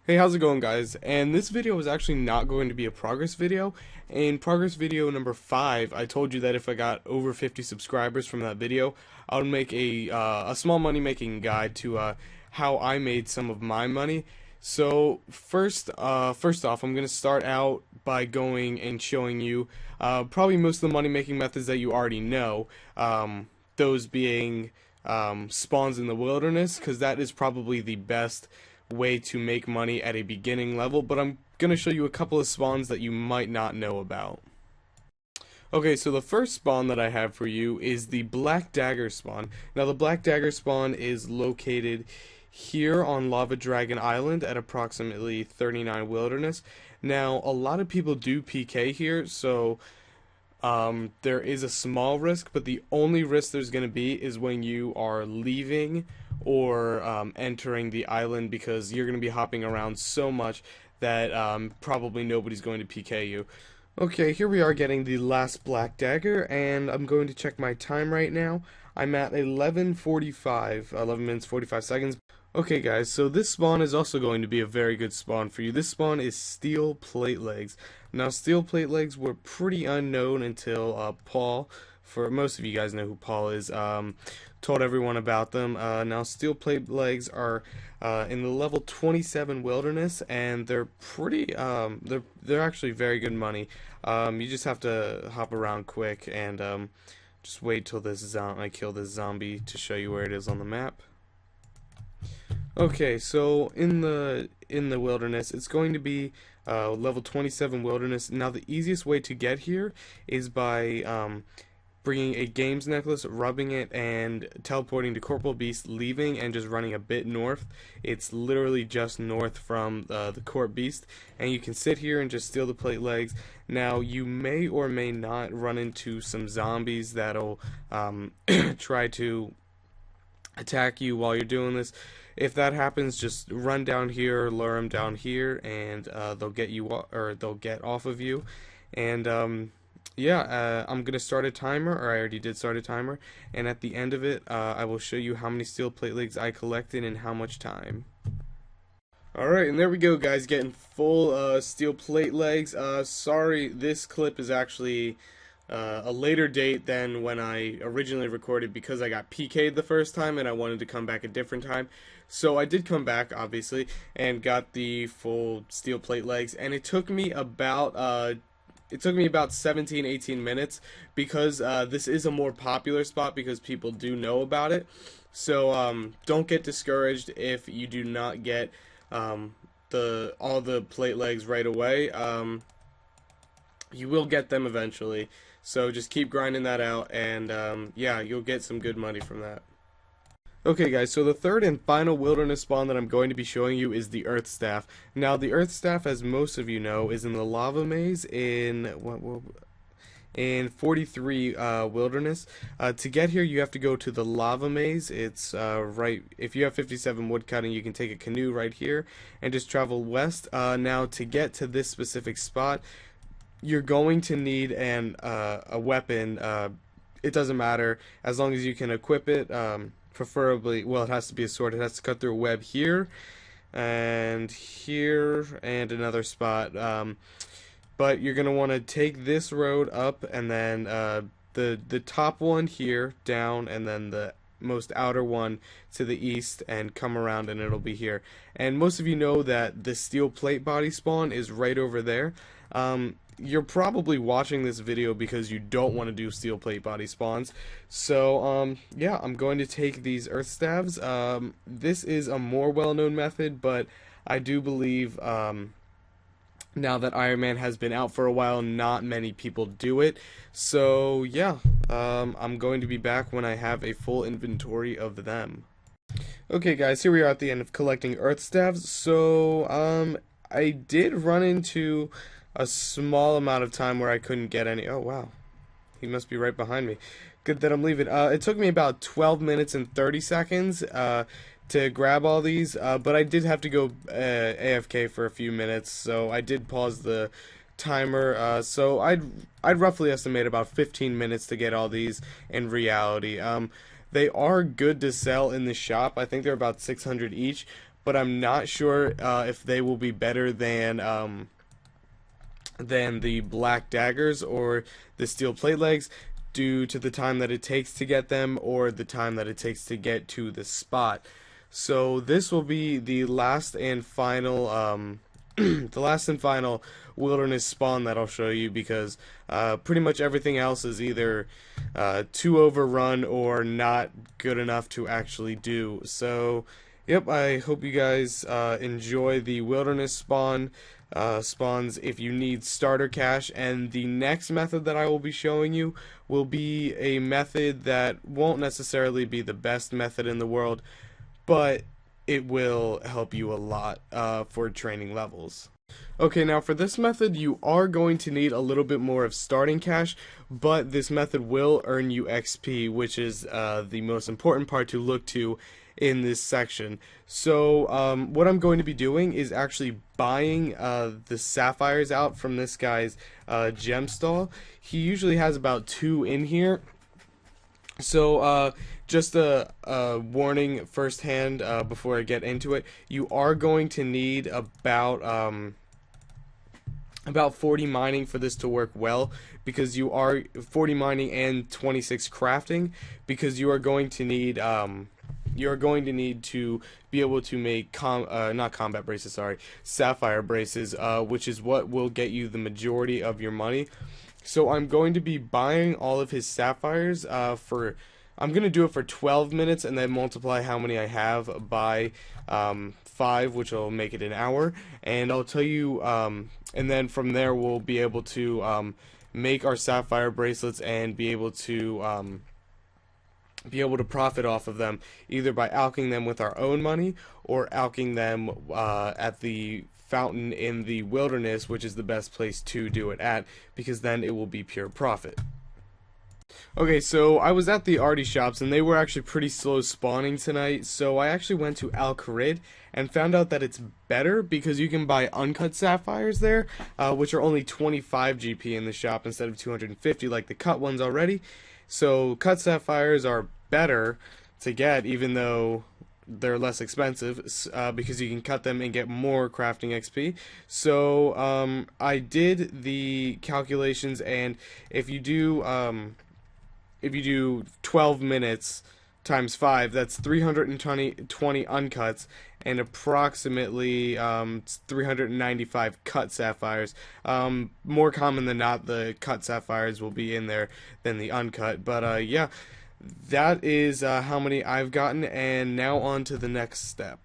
Hey, how's it going, guys? And this video is actually not going to be a progress video. In progress video number 5, I told you that if I got over 50 subscribers from that video, I would make a small money making guide to how I made some of my money. So first off, I'm gonna start out by going and showing you probably most of the money making methods that you already know. Those being spawns in the wilderness, because that is probably the best way to make money at a beginning level, but I'm going to show you a couple of spawns that you might not know about. Okay, so the first spawn that I have for you is the Black Dagger spawn. Now the Black Dagger spawn is located here on Lava Dragon Island at approximately 39 wilderness. Now a lot of people do PK here, so there is a small risk, but the only risk there's going to be is when you are leaving or entering the island, because you're going to be hopping around so much that probably nobody's going to PK you. Okay, here we are getting the last Black Dagger, and I'm going to check my time right now. I'm at 11:45, 11 minutes 45 seconds. Okay guys, so this spawn is also going to be a very good spawn for you. This spawn is Steel Plate Legs. Now Steel Plate Legs were pretty unknown until Paul, for most of you guys know who Paul is, told everyone about them. Now Steel Plate Legs are in the level 27 wilderness, and they're pretty, they're actually very good money. You just have to hop around quick and just wait till I kill this zombie to show you where it is on the map. Okay, so in the wilderness, it's going to be level 27 wilderness. Now the easiest way to get here is by bringing a games necklace, rubbing it, and teleporting to Corporal Beast, leaving, and just running a bit north. It's literally just north from the Corp Beast, and you can sit here and just steal the plate legs. Now you may or may not run into some zombies that'll try to attack you while you're doing this. If that happens, just run down here, lure them down here, and they'll get you, or they'll get off of you. And yeah, I'm gonna start a timer, or I already did start a timer, and at the end of it, I will show you how many steel plate legs I collected and how much time. Alright, and there we go, guys, getting full steel plate legs. Sorry, this clip is actually a later date than when I originally recorded, because I got PK'd the first time and I wanted to come back a different time. So I did come back, obviously, and got the full steel plate legs, and it took me about 17-18 minutes, because this is a more popular spot because people do know about it. So don't get discouraged if you do not get all the plate legs right away. You will get them eventually, so just keep grinding that out, and yeah, you'll get some good money from that. Okay guys, so the third and final wilderness spawn that I'm going to be showing you is the Earth Staff. Now the Earth Staff, as most of you know, is in the lava maze in 43 wilderness. To get here, you have to go to the lava maze. It's right, if you have 57 woodcutting, you can take a canoe right here and just travel west. Now to get to this specific spot, you're going to need a weapon. It doesn't matter, as long as you can equip it. Preferably, well, it has to be a sword. It has to cut through a web here and another spot. But you're gonna want to take this road up, and then the top one here down, and then the most outer one to the east, and come around, and it'll be here. And most of you know that the steel plate body spawn is right over there. You're probably watching this video because you don't want to do steel plate body spawns. So yeah, I'm going to take these earth staves. This is a more well-known method, but I do believe now that Ironman has been out for a while, not many people do it. So yeah, I'm going to be back when I have a full inventory of them. Okay guys, here we are at the end of collecting earth staves. So I did run into a small amount of time where I couldn't get any. Oh wow, he must be right behind me. Good that I'm leaving. It took me about 12 minutes and 30 seconds to grab all these, but I did have to go AFK for a few minutes, so I did pause the timer. So I'd roughly estimate about 15 minutes to get all these in reality. They are good to sell in the shop. I think they're about 600 each, but I'm not sure if they will be better than the black daggers or the steel plate legs, due to the time that it takes to get them or the time that it takes to get to the spot. So this will be the last and final the last and final wilderness spawn that I'll show you, because pretty much everything else is either too overrun or not good enough to actually do. So yep, I hope you guys enjoy the wilderness spawns if you need starter cash. And the next method that I will be showing you will be a method that won't necessarily be the best method in the world, but it will help you a lot for training levels. Okay, now for this method you are going to need a little bit more of starting cash, but this method will earn you XP, which is the most important part to look to in this section. So what I'm going to be doing is actually buying the sapphires out from this guy's gem stall. He usually has about 2 in here. So just a warning firsthand before I get into it, you are going to need about 40 mining for this to work well, because you are 40 mining and 26 crafting, because you are going to need to be able to make not combat braces, sorry, sapphire braces, which is what will get you the majority of your money. So I'm going to be buying all of his sapphires I'm going to do it for 12 minutes and then multiply how many I have by 5, which will make it an hour. And I'll tell you, and then from there we'll be able to make our sapphire bracelets and be able to profit off of them, either by alching them with our own money or alching them at the fountain in the wilderness, which is the best place to do it at, because then it will be pure profit. Okay, so I was at the arty shops and they were actually pretty slow spawning tonight, so I actually went to Al Kharid and found out that it's better because you can buy uncut sapphires there, which are only 25 GP in the shop instead of 250 like the cut ones already. So cut sapphires are better to get, even though they're less expensive, because you can cut them and get more crafting XP. So I did the calculations, and if you do 12 minutes times 5, that's 320 uncuts and approximately 395 cut sapphires. More common than not, the cut sapphires will be in there than the uncut. But yeah, that is how many I've gotten, and now on to the next step.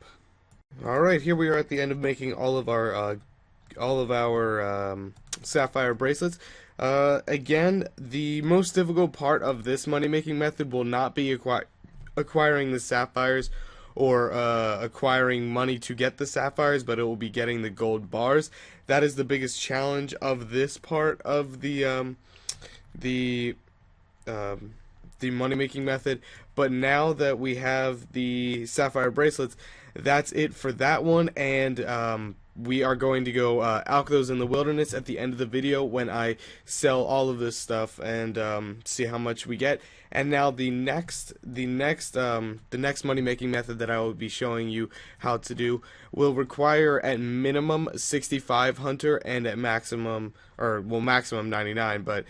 Alright, here we are at the end of making all of our sapphire bracelets. Again, the most difficult part of this money-making method will not be acquiring the sapphires or acquiring money to get the sapphires, but it will be getting the gold bars. That is the biggest challenge of this part of the money-making method. But now that we have the sapphire bracelets, that's it for that one, and we are going to go alch those in the wilderness at the end of the video when I sell all of this stuff and see how much we get. And now the next money-making method that I will be showing you how to do will require at minimum 65 hunter and at maximum, or well, maximum 99, but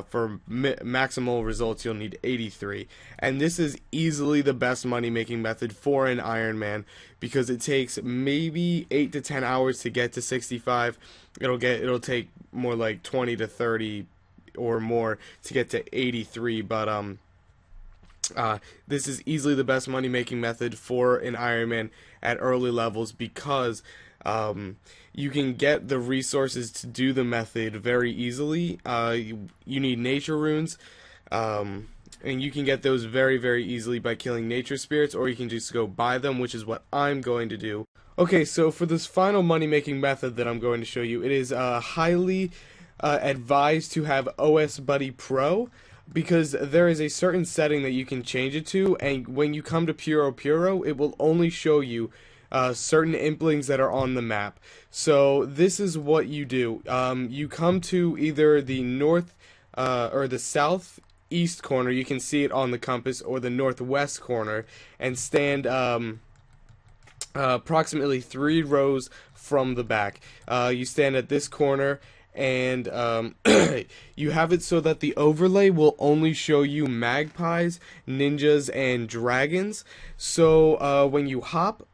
for maximal results you'll need 83. And this is easily the best money-making method for an Ironman, because it takes maybe 8 to 10 hours to get to 65. It'll take more like 20 to 30 or more to get to 83, but this is easily the best money-making method for an Ironman at early levels, because you can get the resources to do the method very easily. You need nature runes, and you can get those very, very easily by killing nature spirits, or you can just go buy them, which is what I'm going to do. Okay, so for this final money-making method that I'm going to show you, it is highly advised to have OS Buddy Pro, because there is a certain setting that you can change it to, and when you come to Puro, it will only show you certain implings that are on the map. So this is what you do. You come to either the north or the southeast corner, you can see it on the compass, or the northwest corner, and stand approximately 3 rows from the back. You stand at this corner, and you have it so that the overlay will only show you magpies, ninjas, and dragons. So when you hop,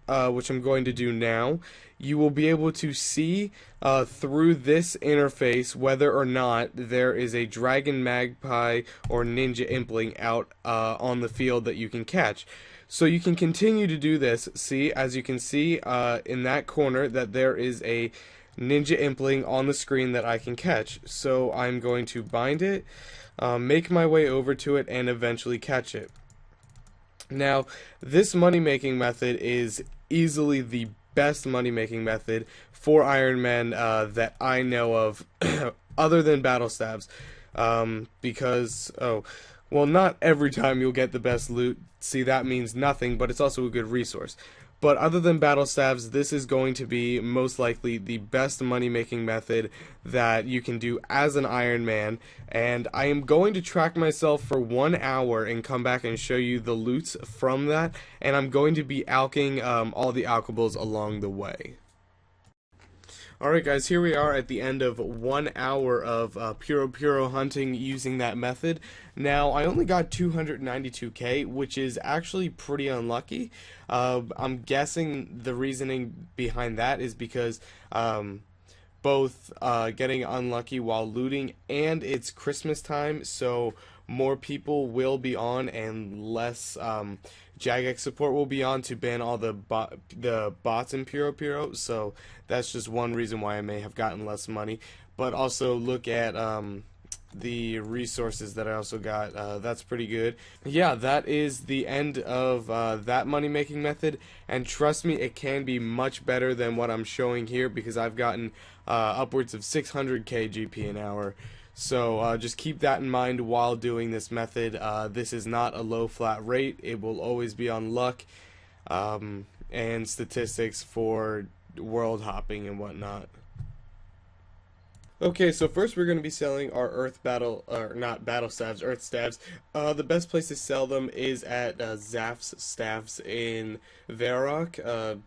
which I'm going to do now, you will be able to see through this interface whether or not there is a dragon, magpie, or ninja impling out on the field that you can catch. So you can continue to do this. See, as you can see in that corner, that there is a ninja impling on the screen that I can catch. So I'm going to bind it, make my way over to it, and eventually catch it. Now, this money-making method is easily the best money-making method for Ironman that I know of, other than battle stabs, because, well, not every time you'll get the best loot. See, that means nothing, but it's also a good resource. But other than battle stabs, this is going to be most likely the best money-making method that you can do as an Iron Man. And I am going to track myself for 1 hour and come back and show you the loots from that. And I'm going to be alching all the alchables along the way. Alright guys, here we are at the end of 1 hour of Puro hunting using that method. Now, I only got 292k, which is actually pretty unlucky. I'm guessing the reasoning behind that is because both getting unlucky while looting and it's Christmas time, so more people will be on and less Jagex support will be on to ban all the bots in Puro, so that's just one reason why I may have gotten less money. But also look at the resources that I also got. That's pretty good. Yeah, that is the end of that money making method, and trust me, it can be much better than what I'm showing here because I've gotten upwards of 600k GP an hour. So just keep that in mind while doing this method. This is not a low flat rate. It will always be on luck and statistics for world hopping and whatnot. Okay, so first we're going to be selling our earth stabs. The best place to sell them is at Zaf's Staffs in Varrock.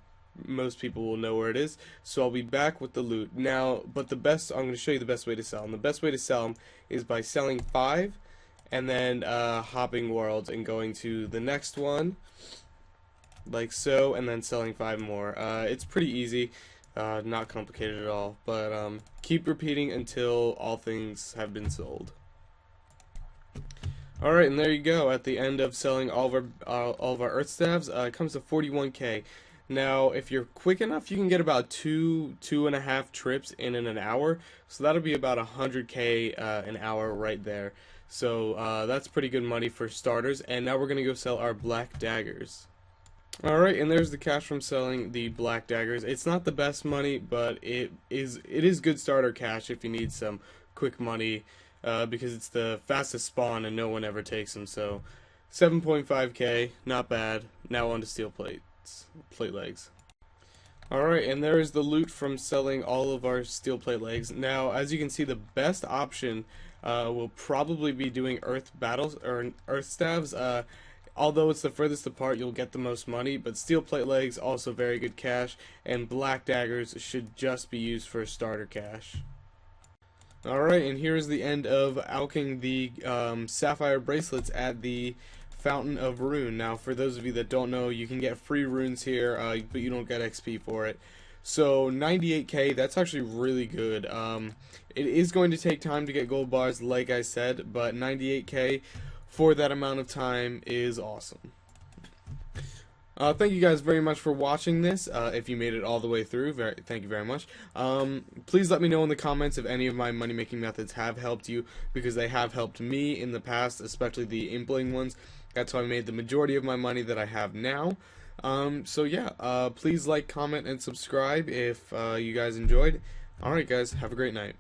Most people will know where it is, so I'll be back with the loot now. But I'm going to show you the best way to sell them. The best way to sell them is by selling 5 and then hopping worlds and going to the next one like so, and then selling 5 more. It's pretty easy, not complicated at all, but keep repeating until all things have been sold. Alright, and there you go. At the end of selling all of our earth staves, it comes to 41k. Now, if you're quick enough, you can get about 2.5 trips in an hour, so that'll be about 100k an hour right there. So that's pretty good money for starters. And now we're gonna go sell our black daggers. Alright, and there's the cash from selling the black daggers. It's not the best money, but it is good starter cash if you need some quick money, because it's the fastest spawn and no one ever takes them. So 7.5k, not bad. Now on to steel plate legs. Alright, and there is the loot from selling all of our steel plate legs. Now, as you can see, the best option will probably be doing earth stabs. Although it's the furthest apart, you'll get the most money, but steel plate legs also very good cash, and black daggers should just be used for starter cash. Alright, and here's the end of alching the sapphire bracelets at the Fountain of Rune. Now, for those of you that don't know, you can get free runes here, but you don't get XP for it. So 98k, that's actually really good. It is going to take time to get gold bars, like I said, but 98k for that amount of time is awesome. Thank you guys very much for watching this. If you made it all the way through, thank you very much. Please let me know in the comments if any of my money making methods have helped you, because they have helped me in the past, especially the impling ones. That's how I made the majority of my money that I have now. So yeah, please like, comment, and subscribe if you guys enjoyed. Alright guys, have a great night.